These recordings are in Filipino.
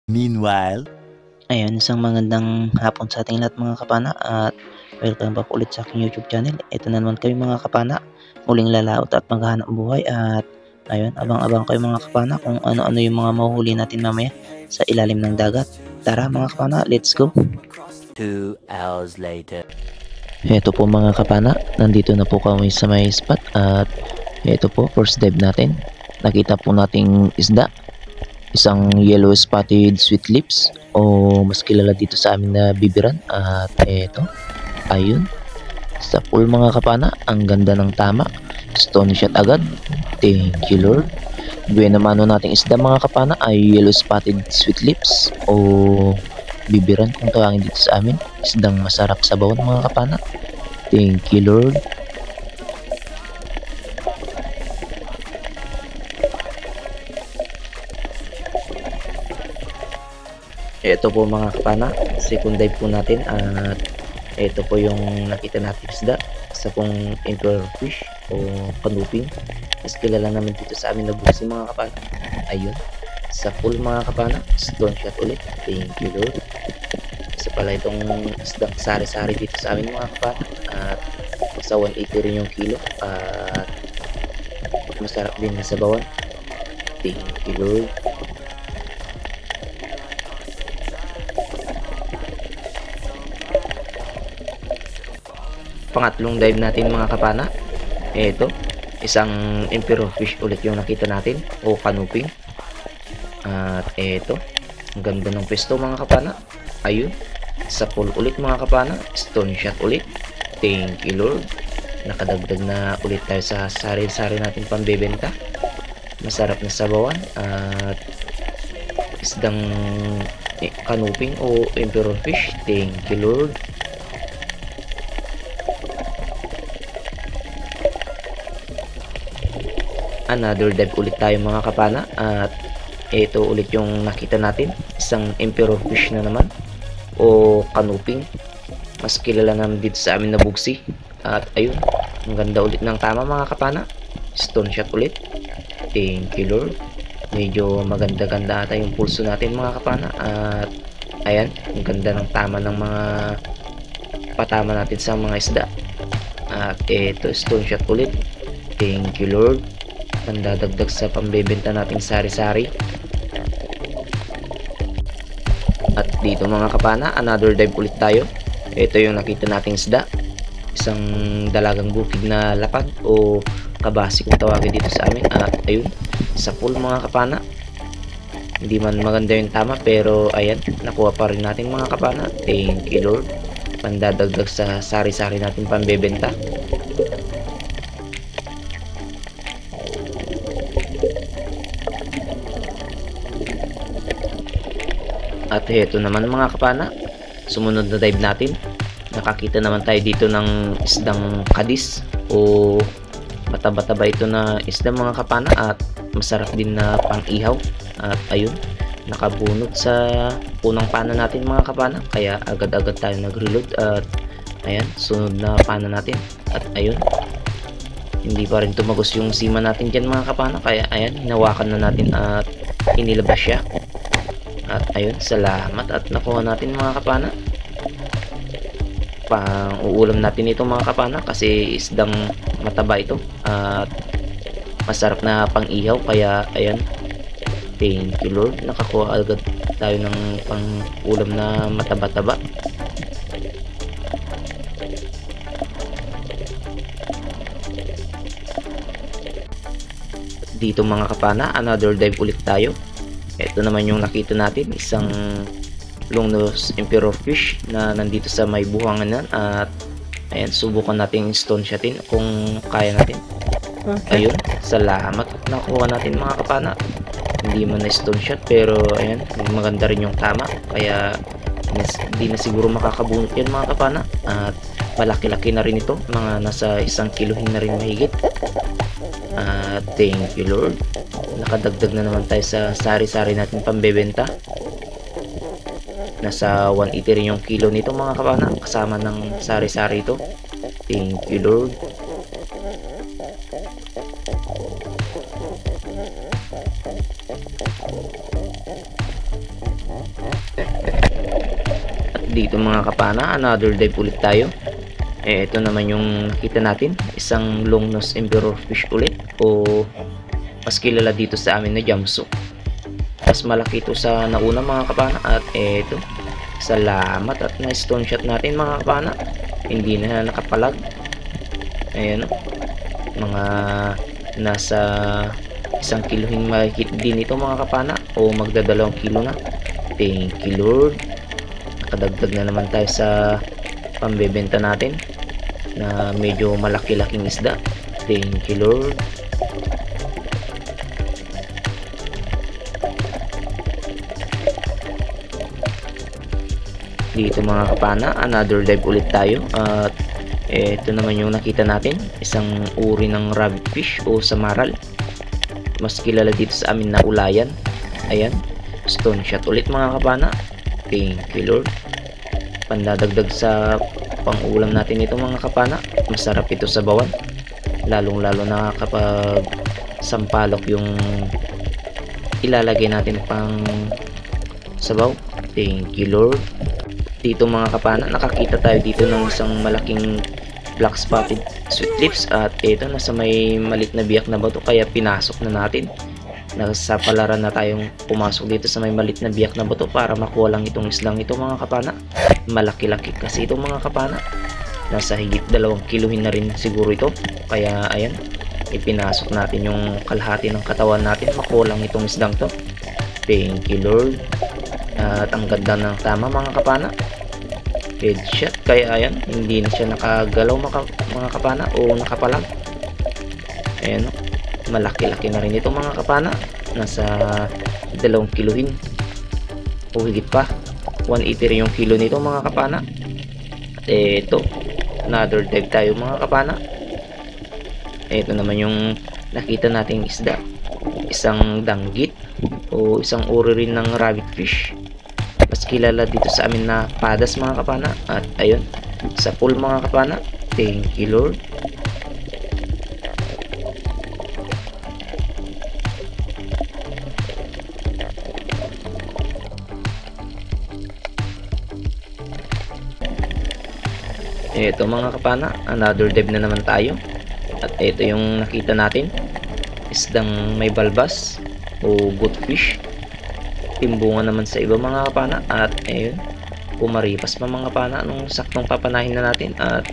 Meanwhile, Ayun, isang magandang hapon sa ating lahat mga kapana at welcome back ulit sa aking YouTube channel. Ito na naman kayo mga kapana, muling lalaot at maghahanap buhay at ayun, abang-abang kayo mga kapana kung ano-ano yung mga mahuhuli natin mamaya sa ilalim ng dagat. Tara mga kapana, let's go! 2 hours later. Ito po mga kapana, nandito na po kami sa may spot at ito po, first dive natin. Nakita po nating isda, isang yellow spotted sweet lips o mas kilala dito sa amin na bibiran at eto, ayun, sa pool mga kapana, ang ganda ng tama, stone shot agad, thank you Lord. Buena mano nating isda mga kapana ay yellow spotted sweet lips o bibiran kung tawagin dito sa amin, isdang masarap sa bawon mga kapana, thank you Lord. Ito po mga kapana, second dive po natin at ito po yung nakita natin isda, isa pong emperor fish o kanuping. Mas kilala namin dito sa amin na busi mga kapana. Ayun, sa pool mga kapana, stone shot ulit, thank you Lord. Isa pala itong isdang sari-sari dito sa amin mga kapana at sa 180 rin yung kilo at masarap din na sa bawan, thank you Lord. Pangatlong dive natin mga kapana, eto, isang emperor fish ulit yung nakita natin o kanuping at eto, ang ganda ng pesto mga kapana. Ayun, sa pool ulit mga kapana, stone shot ulit, thank you Lord. Nakadagdag na ulit tayo sa sari-sari natin pambebenta, masarap na sabawan at isdang kanuping o emperor fish, thank you Lord. Another dive ulit tayo mga kapana at ito ulit yung nakita natin, isang emperor fish na naman o kanuping, mas kilala naman dito sa amin na bugsi at ayun, ang ganda ulit ng tama mga kapana, stone shot ulit, thank you Lord. Medyo maganda-ganda ata yung pulso natin mga kapana at ayan, ang ganda ng tama ng mga patama natin sa mga isda at ito, stone shot ulit, thank you Lord. Pandadagdag sa pambebenta nating sari-sari. At dito mga kapana, another dive ulit tayo. Ito yung nakita nating isda, isang dalagang bukid na lapad o kabasi kung tawagin dito sa amin at ayun, sa pool mga kapana. Hindi man maganda yung tama pero ayan, nakuha pa rin natin mga kapana, thank you Lord. Pandadagdag sa sari-sari natin pambebenta. At heto naman mga kapana, sumunod na dive natin, nakakita naman tayo dito ng isdang kadis o mataba-taba ito na isda mga kapana at masarap din na pang-ihaw at ayun, nakabunot sa punang pana natin mga kapana, kaya agad-agad tayo nag-reload at ayan, sunod na pana natin at ayun, hindi pa rin tumagos yung sima natin dyan mga kapana, kaya ayan, hinawakan na natin at inilabas siya. At ayun, salamat at nakuha natin mga kapana. Pang uulam natin ito mga kapana kasi isdang mataba ito at masarap na pang ihaw, kaya ayan, thank you Lord, nakakuha agad tayo ng pang ulam na mataba-taba. Dito mga kapana, another dive ulit tayo. Ito naman yung nakita natin, isang long nose emperor fish na nandito sa may buhangan at ayan, subukan natin stone shotin kung kaya natin. Ayun, salamat, nakuha natin mga kapana. Hindi man na stone shot pero ayan, maganda rin yung tama, kaya hindi na siguro makakabunot yan mga kapana at malaki-laki na rin ito, mga nasa 1 kilo na rin mahigit. Thank you Lord, nakadagdag na naman tayo sa sari-sari natin pambebenta. Nasa 180 rin yung kilo nito mga kapana, kasama ng sari-sari ito, thank you Lord. Dito mga kapana, another dive ulit tayo. Ito naman yung nakita natin, isang long nose emperor fish ulit, o mas kilala dito sa amin na jamso. Mas malaki ito sa nauna mga kapana. At ito, salamat at na stone shot natin mga kapana, hindi na nakapalag. Ayan, mga nasa 1 kilohin mahigit din ito mga kapana, o magda 2 kilo na. Thank you Lord, nakadagdag na naman tayo sa pambebenta natin na medyo malaki-laking isda. Thank you Lord. Dito mga kapana, another dive ulit tayo. At ito naman yung nakita natin, isang uri ng rabbit fish o samaral, mas kilala dito sa amin na ulayan. Ayan, stone shot ulit mga kapana. Thank you Lord. Pandadagdag sa pang-ulam natin ito mga kapana. Masarap ito sa bawan, lalong lalo na kapag sampalok yung ilalagay natin pang sabaw. Thank you Lord. Dito mga kapana, nakakita tayo dito ng isang malaking black spotted sweet lips. At ito, nasa may malit na biyak na bato, kaya pinasok na natin. Nasa palaran na tayong pumasok dito sa may malit na biyak na bato para makuha lang itong islang ito mga kapana. Malaki-laki kasi ito mga kapana, nasa higit 2 kilohin na rin siguro ito. Kaya ayan, ipinasok natin yung kalahati ng katawan natin, makuha lang itong islang to. Thank you Lord. At ang ganda ng tama mga kapana, headshot. Kaya ayan, hindi na siya nakagalaw mga kapana, o nakapalag. Ayan, malaki-laki na rin ito mga kapana, nasa 2 kilohin o higit pa. 180 rin yung kilo nito mga kapana. At ito, another dive tayo mga kapana. Ito naman yung nakita nating isda, isang danggit o isang uri rin ng rabbit fish, mas kilala dito sa amin na padas mga kapana. At ayun, sa pool mga kapana. Thank you Lord. Ito mga kapana, another dive na naman tayo. At ito yung nakita natin, isdang may balbas o good fish. Timbungan naman sa iba mga kapana. At ayun, pumaripas pa mga kapana nung saktong papanahin na natin. At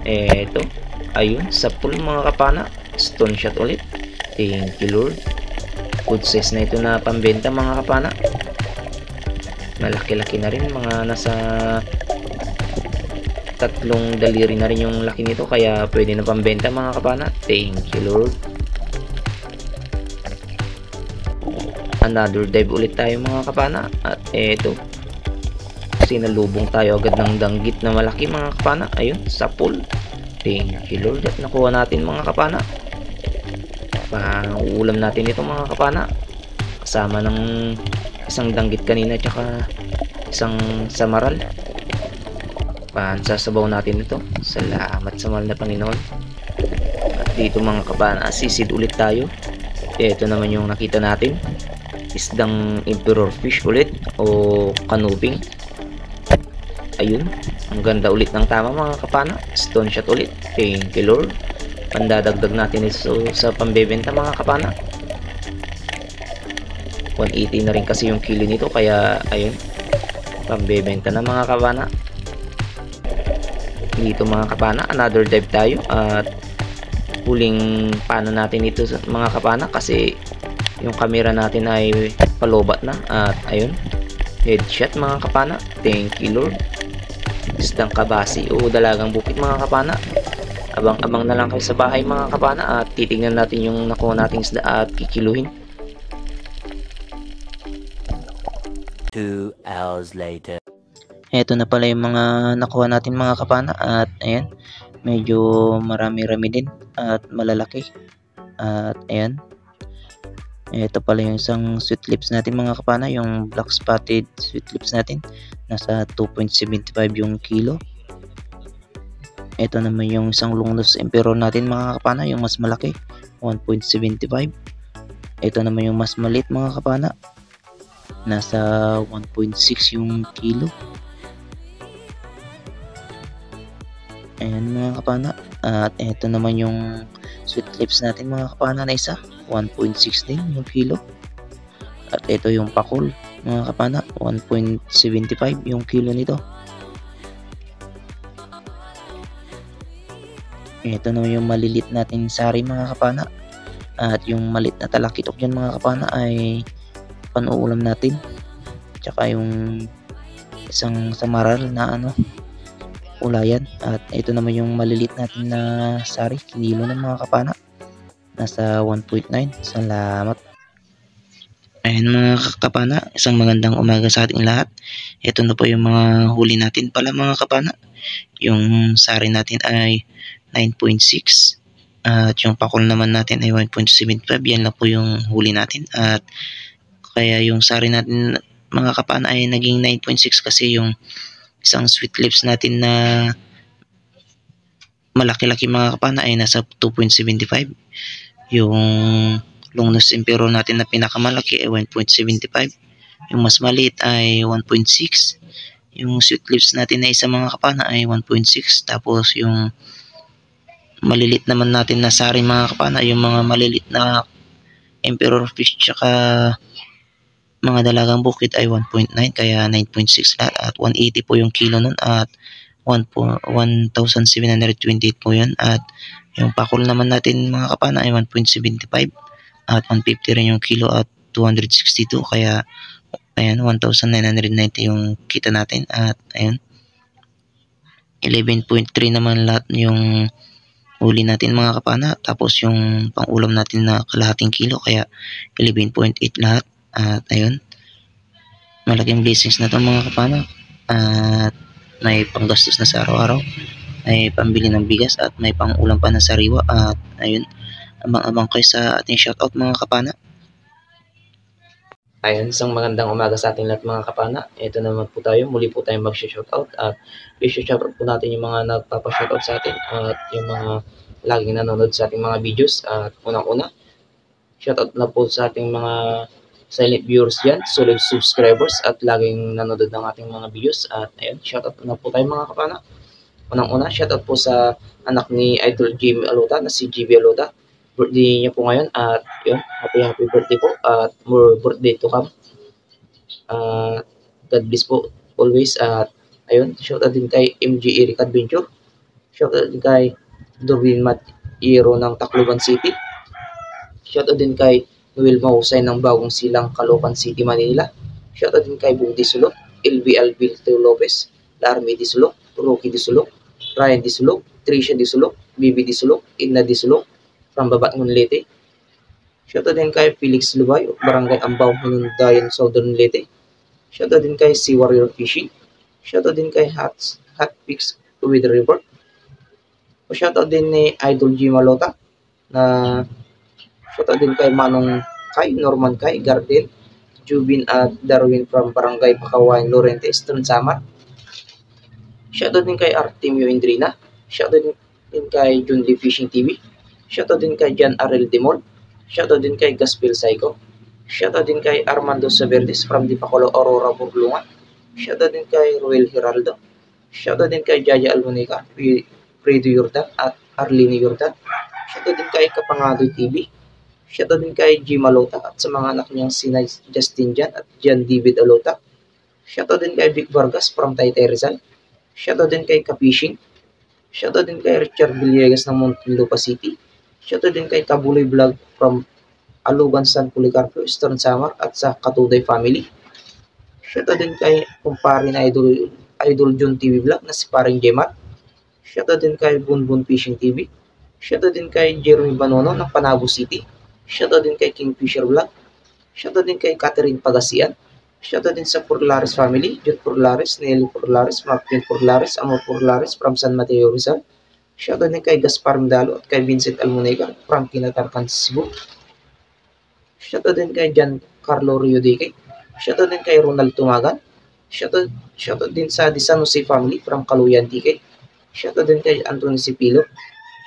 eto, ayun, sa pool mga kapana, stone shot ulit. Thank you Lord. Good size na ito na pambenta mga kapana, malaki-laki na rin, mga nasa 3 daliri na rin yung laki nito, kaya pwede na pambenta mga kapana. Thank you Lord. Another dive ulit tayo mga kapana. At eto, sinalubong tayo agad ng danggit na malaki mga kapana. Ayun, sa pool. Thank you Lord. At nakuha natin mga kapana. Pang-ulam natin ito mga kapana, kasama ng isang danggit kanina tsaka isang samaral. Pansasabaw natin ito. Salamat sa mahal na Panginoon. At dito mga kapana, sisid ulit tayo. Ito naman yung nakita natin, isdang emperor fish ulit o kanuping. Ayun, ang ganda ulit ng tama mga kapana, stone shot ulit. Thank you Lord. Pandadagdag natin ito sa pambebenta mga kapana. 180 na rin kasi yung kilo nito, kaya ayun, pambebenta na mga kapana. Dito mga kapana, another dive tayo. At huling pana natin ito mga kapana, kasi yung camera natin ay palobat na. At ayun, headshot mga kapana. Thank you Lord. Isdang kabasi o dalagang bukit mga kapana. Abang-abang na lang kayo sa bahay mga kapana, at titignan natin yung nakuha nating isda at kikiluhin. 2 hours later. Eto na pala yung mga nakuha natin mga kapana. At ayan, medyo marami-rami din at malalaki. At ayan, eto pala yung isang sweet lips natin mga kapana, yung black spotted sweet lips natin, nasa 2.75 yung kilo. Eto naman yung isang long nose emperor natin mga kapana, yung mas malaki, 1.75. Eto naman yung mas maliit mga kapana, nasa 1.6 yung kilo. Ayan mga kapana. At ito naman yung sweet lips natin mga kapana na isa. 1.6 din yung kilo. At ito yung pakul mga kapana. 1.75 yung kilo nito. Ito naman yung malilit natin sari mga kapana. At yung malit na talakitok dyan mga kapana ay panuulam natin. Tsaka yung isang samaral na ulayan. At ito naman yung malilit natin na sari, kinilo ng mga kapana. Nasa 1.9. Salamat. Ayan mga kapana, isang magandang umaga sa ating lahat. Ito na po yung mga huli natin pala mga kapana. Yung sari natin ay 9.6. At yung pakul naman natin ay 1.75. Yan lang po yung huli natin. At kaya yung sari natin mga kapana ay naging 9.6 kasi yung isang sweet lips natin na malaki-laki mga kapana ay nasa 2.75. Yung long nose emperor natin na pinakamalaki ay 1.75. Yung mas maliit ay 1.6. Yung sweet lips natin na isa mga kapana ay 1.6. Tapos yung malilit naman natin na sari mga kapana, yung mga malilit na emperor fish tsaka mga dalagang bukid ay 1.9, kaya 9.6 lahat. At 180 po yung kilo nun at 1,728 po yun. At yung pakul naman natin mga kapana ay 1.75 at 150 rin yung kilo at 262, kaya ayan 1,990 yung kita natin. At ayun 11.3 naman lahat yung huli natin mga kapana. Tapos yung pang-ulam natin na kalahating kilo, kaya 11.8 lahat. At ayun, malaking blessings na to mga kapana. At may panggastos na sa araw-araw, may pambili ng bigas at may pang-ulam pa na sariwa. At ayun, abang-abang kayo sa ating shoutout mga kapana. Ayun, isang magandang umaga sa ating lahat mga kapana. Ito naman po tayo, muli po tayong mag-shoutout. At i-shoutout po natin yung mga nagpapa-shoutout sa atin at yung mga laging nanonood sa ating mga videos. At unang-una, shoutout na po sa ating mga silent viewers dyan, solid subscribers at laging nanonood ng ating mga videos. At ayun, shoutout na po tayo mga kapana. Unang-una, shoutout po sa anak ni Idol Jimmy Alota na si GB Alota. Birthday niya po ngayon at yun, happy birthday po at more birthday to come. God bless po always. At ayun, shoutout din kay MG Eric Adventure. Shoutout din kay Dorvin Matiero ng Tacloban City. Shoutout din kay Noel Mahusay ng Bagong Silang, Caloocan City, Manila. Shoutout din kay Budi Sulok, LB Albilto Lopez, Larmy Disulok, Rocky Disulok, Ryan Disulok, Tricia Disulok, Bibi Disulok, Inna Disulok from Babatngon Leyte. Shoutout din kay Felix Lubay, Barangay Ambaw, Manundayan, Southern Leyte. Shoutout din kay Sea Warrior Fishing. Shoutout din kay Hot Picks Weather Report. Shoutout din ni Idol G Malota na shoutout din kay Manong Kai, Norman Kai, Gardel, Jubin at Darwin from Barangay Pakawayan, Lorente, Eastern Samar. Shoutout din kay Artemio Indrina. Shoutout din kay Jun Lee Fishing TV. Shoutout din kay Jan Arel Demol. Shoutout din kay Gaspil Psycho. Shoutout din kay Armando Saverdes from Dipacolo, Aurora, Burlungan. Shoutout din kay Ruel Hiraldo. Shoutout din kay Jaja Almonica, Fredo Yordan at Arlene Yordan. Shoutout din kay Kapangadoy TV. Shoutout din kay G Malota at sa mga anak niyang sina Justin Jan at Jan David Alota. Shoutout din kay Vic Vargas from Taytay Rizal. Shoutout din kay Kapishing. Shoutout din kay Richard Villegas ng Muntinlupa City. Shoutout din kay Kabuloy Vlog from Alugan, San Policarpio, Eastern Samar at sa Katuday Family. Shoutout din kay kumpare na Idol John TV Vlog na si Paring Jemat. Shoutout din kay Bunbun Fishing TV. Shoutout din kay Jeremy Banono ng Panabo City. Shoutout din kay Kingfisher Vlog. Shoutout din kay Catherine Pagasian. Shoutout din sa Porlares Family, Jude Porlares, Nelly Porlares, Martin Porlares, Amor Porlares from San Mateo Rizal. Shoutout din kay Gaspar Medalo at kay Vincent Almonega from Kinatarkan, Cebu. Shoutout din kay Giancarlo Riodeke. Shoutout din kay Ronald Tumagan. Shoutout din sa Di San Jose Family from Kaluyan, TK. Shoutout din kay Anthony Sipilo.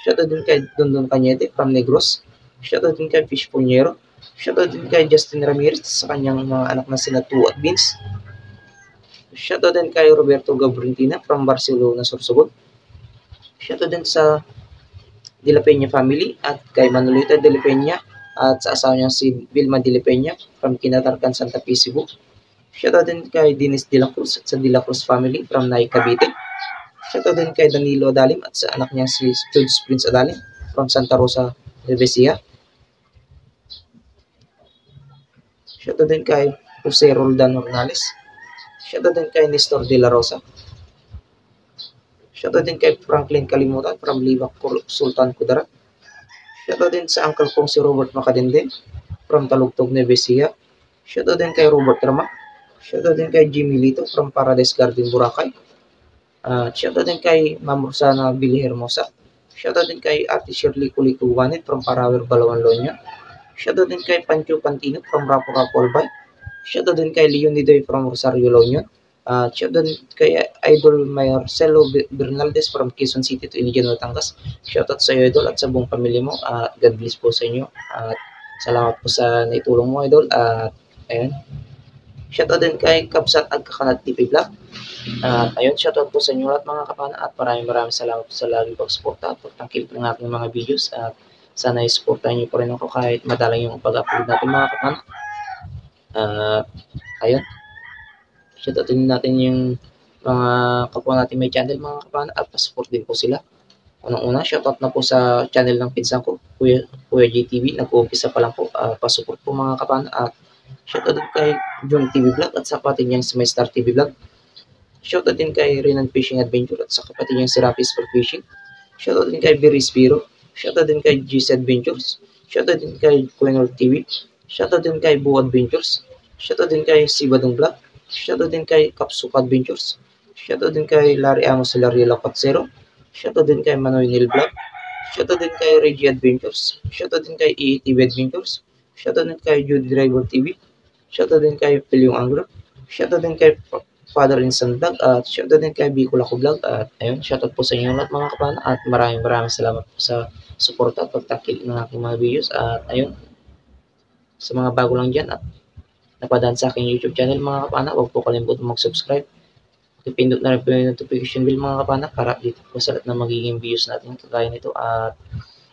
Shoutout din kay Dondon Cañete from Negros. Shoutout din kay Fish Puñero. Shoutout din kay Justin Ramirez sa kanyang mga anak na sina Tu at Vince. Shoutout din kay Roberto Gabrintina from Barcelona, Sorsogon. Shoutout din sa De La Peña family at kay Manolita De La Peña at sa asawa niya si Vilma De La Peña from Kinatarkan, Santa Fe, Cebu. Shoutout din kay Dennis De La Cruz at sa De La Cruz family from Nay, Cavite. Shoutout din kay Danilo Adalim at sa anak niya si Jules Prince Adalim from Santa Rosa, Nuevesia. Shoutout din kay Jose Roldan Morales. Shoutout din kay Nestor De La Rosa. Shoutout din kay Franklin Kalimutan from Liwak, Sultan Kudarat. Shoutout din sa uncle kong si Robert Macadenden from Talugtog, Nuevesia. Shoutout din kay Robert Rama. Shoutout din kay Jimmy Lito from Paradise Garden, Boracay. Shoutout din kay Ma'am Rosana Billy Hermosa. Shoutout din kay Ate Shirley Kulikuwanit from Parawer, Balawan, Lonya. Shoutout din kay Pancho Pantino from Rapo-Rapo, Albay. Shoutout din kay Leonidoy from Rosario, Lonya. Shoutout din kay Idol Marcelo Bernaldez from Quezon City to Iligan, Batangas. Shoutout sa iyo, Idol, at sa buong pamilya mo. God bless po sa inyo. At salamat po sa naitulong mo, Idol. At ayun. Shoutout din kay Kapsat Agkakanat TV Vlog. Ayun, shoutout po sa inyo lahat mga kapana at maraming salamat po sa laging pagsuporta at pagtangkil ng ating mga videos at sana i-supportahan niyo po rin ako kahit madalang yung pag-upload natin mga kapana. Ayun, shoutout din natin yung mga kapwa natin may channel mga kapana at pasupport din po sila. Unang-una, shoutout na po sa channel ng pinsan ko, Kuya JTV. Nag-uumpisa pa lang po, pasupport po mga kapana at shoutout din kay June TV Vlog at sa kapatid niyang si Star TV Vlog. Shoutout din kay Renan Fishing Adventure at sa kapatid niyang si Rapis for Fishing. Shoutout din kay Biris Biro. Shoutout din kay GC Adventures. Shoutout din kay Quenol TV. Shoutout din kay Boo Adventures. Shoutout din kay Sibadong Vlog. Shoutout din kay Kapsuka Adventures. Shoutout din kay Larry Amos Larry Lapatsero. Shoutout din kay Manoy Nil Vlog. Shoutout din kay Reggie Adventures. Shoutout din kay EATV Adventures. Shoutout din kay Judy Driver TV. Shoutout din kay Pilyong Angler. Shoutout din kay Father Insan Vlog at shoutout din kay Bicol Ako Vlog. At ayun, shoutout po sa inyo lahat mga kapana at maraming salamat po sa suporta at pagtakil ng aking mga videos. At ayun, sa mga bago lang dyan at napadaan sa aking YouTube channel mga kapana, huwag po kalimutan mag-subscribe. Ipindot na rin po yung notification bell mga kapana para dito po sa lahat na magiging videos natin kagaya nito. At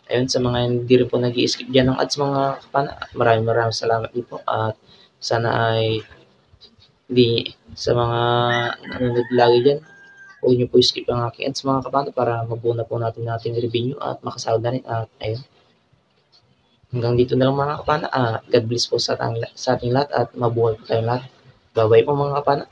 ayun, sa mga hindi rin po nag-i-skip dyan ng ads mga kapana, maraming salamat din po. At sana ay hindi sa mga nanonood lagi dyan, huwag nyo po skip ang aking ads mga kapana para mabuo na po natin revenue at makasahod na rin. At ayun, hanggang dito na lang mga kapana. God bless po sa ating lahat at mabuhay po tayong lahat. Bye bye po mga kapana.